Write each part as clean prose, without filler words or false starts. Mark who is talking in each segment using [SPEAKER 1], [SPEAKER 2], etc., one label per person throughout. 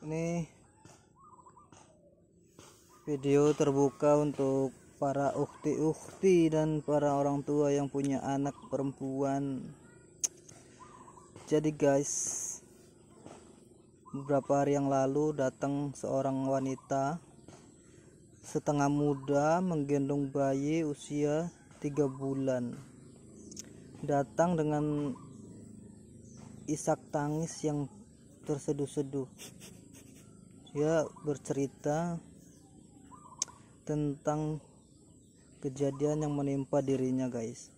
[SPEAKER 1] Ini video terbuka untuk para ukti-ukti dan para orang tua yang punya anak perempuan. Jadi guys, beberapa hari yang lalu datang seorang wanita setengah muda menggendong bayi usia 3 bulan. Datang dengan isak tangis yang terseduh-seduh. Dia bercerita tentang kejadian yang menimpa dirinya, guys.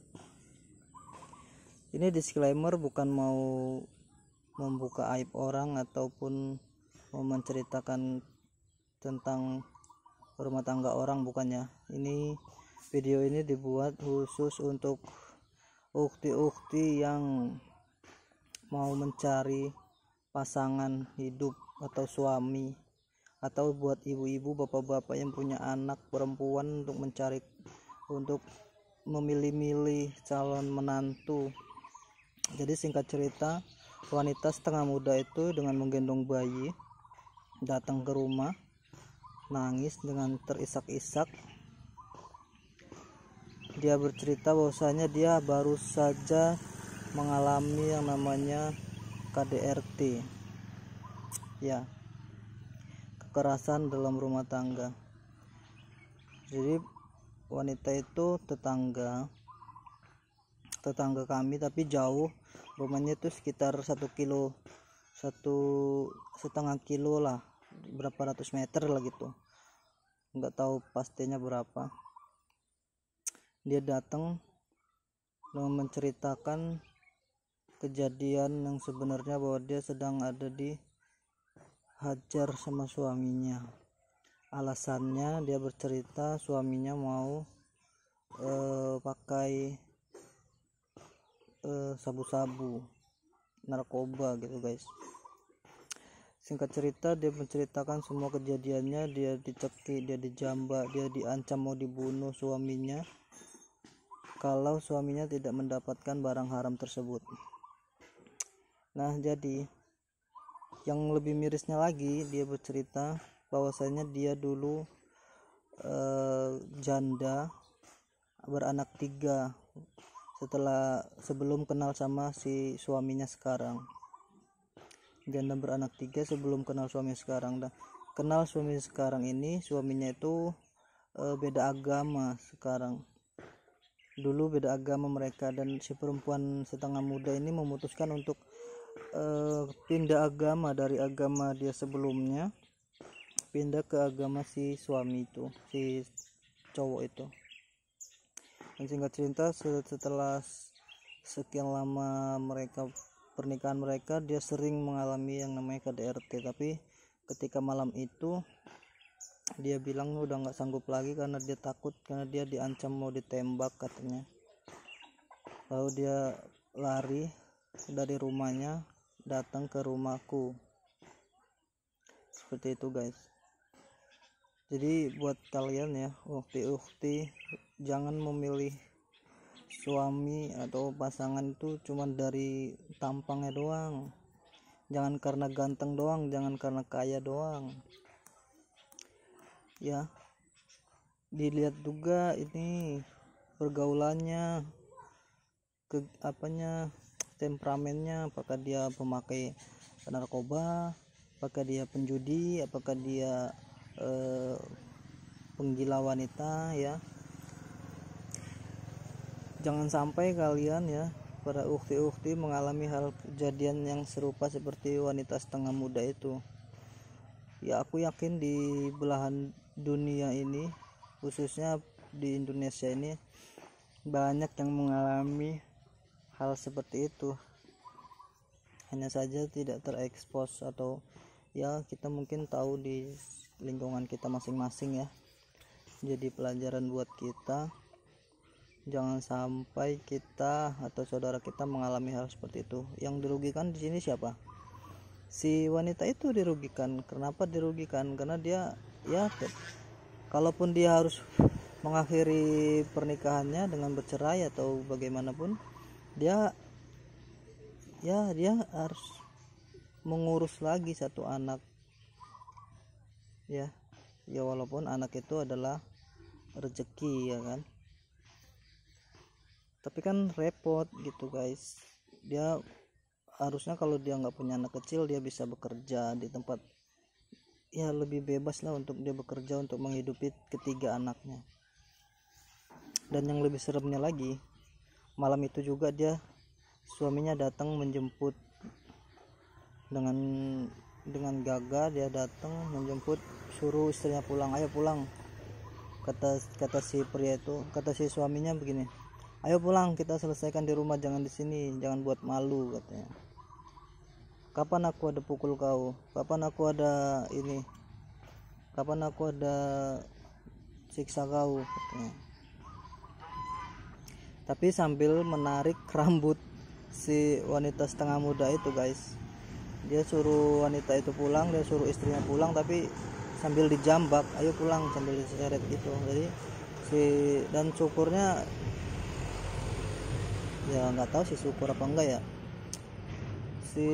[SPEAKER 1] Ini disclaimer, bukan mau membuka aib orang ataupun mau menceritakan tentang rumah tangga orang, bukannya. Ini video ini dibuat khusus untuk ukti-ukti yang mau mencari pasangan hidup atau suami, atau buat ibu-ibu, bapak-bapak yang punya anak perempuan untuk memilih-milih calon menantu. Jadi singkat cerita, wanita setengah muda itu dengan menggendong bayi datang ke rumah, nangis dengan terisak-isak. Dia bercerita bahwasanya dia baru saja mengalami yang namanya KDRT, ya, kekerasan dalam rumah tangga. Jadi wanita itu tetangga kami, tapi jauh, rumahnya itu sekitar 1,5 kilo lah, berapa ratus meter lah gitu, nggak tahu pastinya berapa. Dia datang dan menceritakan kejadian yang sebenarnya, bahwa dia sedang ada di hajar sama suaminya. Alasannya, dia bercerita suaminya mau pakai sabu-sabu, narkoba gitu, guys. Singkat cerita, dia menceritakan semua kejadiannya. Dia dicekik, dia dijambak, dia diancam mau dibunuh suaminya kalau suaminya tidak mendapatkan barang haram tersebut. Nah, jadi yang lebih mirisnya lagi, dia bercerita bahwasanya dia dulu janda beranak 3 sebelum kenal sama si suaminya sekarang. Janda beranak 3 sebelum kenal suami sekarang. Dan kenal suami sekarang ini, suaminya itu beda agama sekarang. Dulu beda agama mereka, dan si perempuan setengah muda ini memutuskan untuk pindah agama dari agama dia sebelumnya, pindah ke agama si suami itu, si cowok itu. Dan singkat cerita, setelah sekian lama pernikahan mereka, dia sering mengalami yang namanya KDRT. Tapi ketika malam itu, dia bilang udah nggak sanggup lagi karena dia takut, karena dia diancam mau ditembak katanya. Lalu dia lari dari rumahnya datang ke rumahku. Seperti itu, guys. Jadi buat kalian ya, ukti-ukti, jangan memilih suami atau pasangan itu cuman dari tampangnya doang. Jangan karena ganteng doang, jangan karena kaya doang, ya. Dilihat juga ini pergaulannya, temperamennya, apakah dia pemakai narkoba, apakah dia penjudi, apakah dia penggila wanita, ya. Jangan sampai kalian, ya, para ukti-ukti, mengalami hal kejadian yang serupa seperti wanita setengah muda itu. Ya, aku yakin di belahan dunia ini, khususnya di Indonesia ini, banyak yang mengalami hal seperti itu. Hanya saja tidak terekspos, atau ya kita mungkin tahu di lingkungan kita masing-masing, ya. Jadi pelajaran buat kita, jangan sampai kita atau saudara kita mengalami hal seperti itu. Yang dirugikan di sini siapa? Si wanita itu dirugikan. Kenapa dirugikan? Karena dia, ya, kalaupun dia harus mengakhiri pernikahannya dengan bercerai atau bagaimanapun, dia harus mengurus lagi satu anak ya. Ya walaupun anak itu adalah rezeki ya kan, tapi kan repot gitu guys. Dia harusnya kalau dia nggak punya anak kecil, dia bisa bekerja di tempat ya lebih bebas lah untuk dia bekerja untuk menghidupi ketiga anaknya. Dan yang lebih seremnya lagi, malam itu juga suaminya datang menjemput dengan gagah. Dia datang menjemput, suruh istrinya pulang, ayo pulang. Kata si pria itu, kata si suaminya begini, ayo pulang, kita selesaikan di rumah, jangan di sini, jangan buat malu katanya. Kapan aku ada pukul kau, kapan aku ada ini, kapan aku ada siksa kau katanya. Tapi sambil menarik rambut si wanita setengah muda itu guys. Dia suruh wanita itu pulang, dia suruh istrinya pulang, tapi sambil dijambak, ayo pulang, sambil diseret gitu. Jadi dan syukurnya ya, nggak tahu sih syukur apa enggak ya, si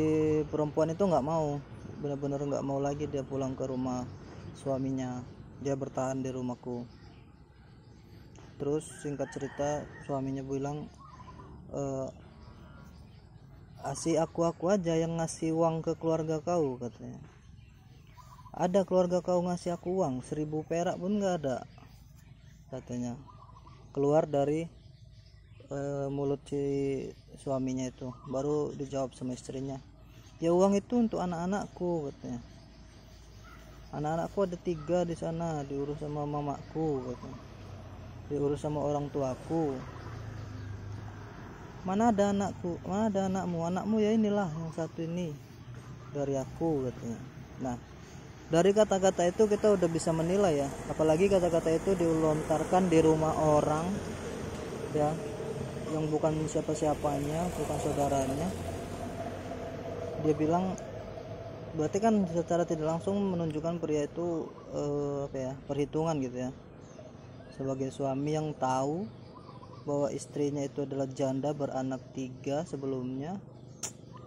[SPEAKER 1] perempuan itu nggak mau, benar-benar nggak mau lagi dia pulang ke rumah suaminya. Dia bertahan di rumahku. Terus singkat cerita, suaminya bilang, asih aku aja yang ngasih uang ke keluarga kau katanya. Ada keluarga kau ngasih aku uang 1000 perak pun nggak ada katanya. Keluar dari mulut si suaminya itu. Baru dijawab sama istrinya, ya uang itu untuk anak-anakku katanya. Anak-anakku ada 3 di sana, diurus sama mamaku katanya, diurus sama orang tuaku. Mana ada anakku, mana ada anakmu ya inilah yang satu ini dari aku katanya. Nah, dari kata-kata itu kita udah bisa menilai ya, apalagi kata-kata itu dilontarkan di rumah orang ya, yang bukan siapa-siapanya, bukan saudaranya. Dia bilang, berarti kan secara tidak langsung menunjukkan pria itu perhitungan gitu ya, sebagai suami yang tahu bahwa istrinya itu adalah janda beranak 3 sebelumnya.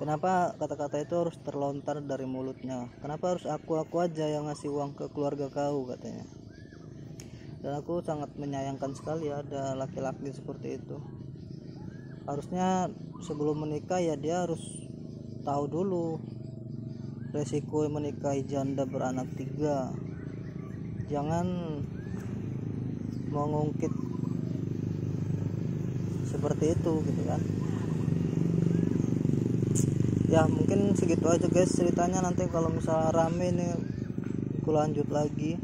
[SPEAKER 1] Kenapa kata-kata itu harus terlontar dari mulutnya? Kenapa harus aku aja yang ngasih uang ke keluarga kau katanya. Dan aku sangat menyayangkan sekali ada laki-laki seperti itu. Harusnya sebelum menikah ya dia harus tahu dulu resiko menikahi janda beranak 3. Jangan mengungkit seperti itu gitu kan. Ya mungkin segitu aja guys ceritanya. Nanti kalau misalnya rame ini aku lanjut lagi,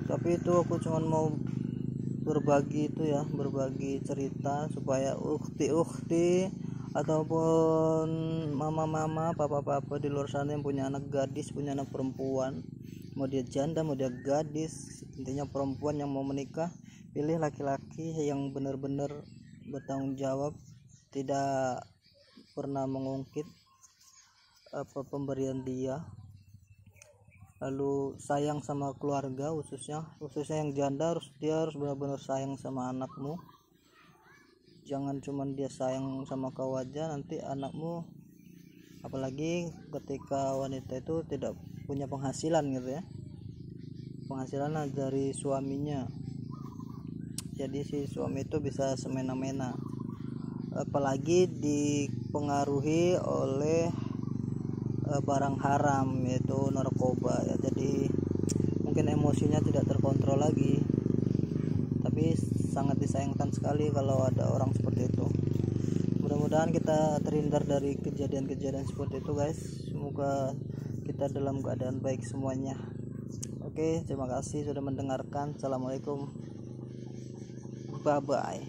[SPEAKER 1] tapi itu aku cuman mau berbagi itu ya, berbagi cerita supaya ukhti ataupun mama-mama, papa-papa di luar sana yang punya anak gadis, punya anak perempuan, mau dia janda mau dia gadis, intinya perempuan yang mau menikah, pilih laki-laki yang benar-benar bertanggung jawab, tidak pernah mengungkit apa pemberian dia, lalu sayang sama keluarga, khususnya yang janda, dia harus benar-benar sayang sama anakmu. Jangan cuman dia sayang sama kau aja, nanti anakmu, apalagi ketika wanita itu tidak punya penghasilan gitu ya, penghasilan dari suaminya, jadi si suami itu bisa semena-mena, apalagi dipengaruhi oleh barang haram yaitu narkoba ya. Jadi mungkin emosinya tidak terkontrol lagi, tapi sangat disayangkan sekali kalau ada orang seperti itu. Mudah-mudahan kita terhindar dari kejadian-kejadian seperti itu guys. Semoga kita dalam keadaan baik semuanya. Oke, terima kasih sudah mendengarkan. Assalamualaikum, bye bye.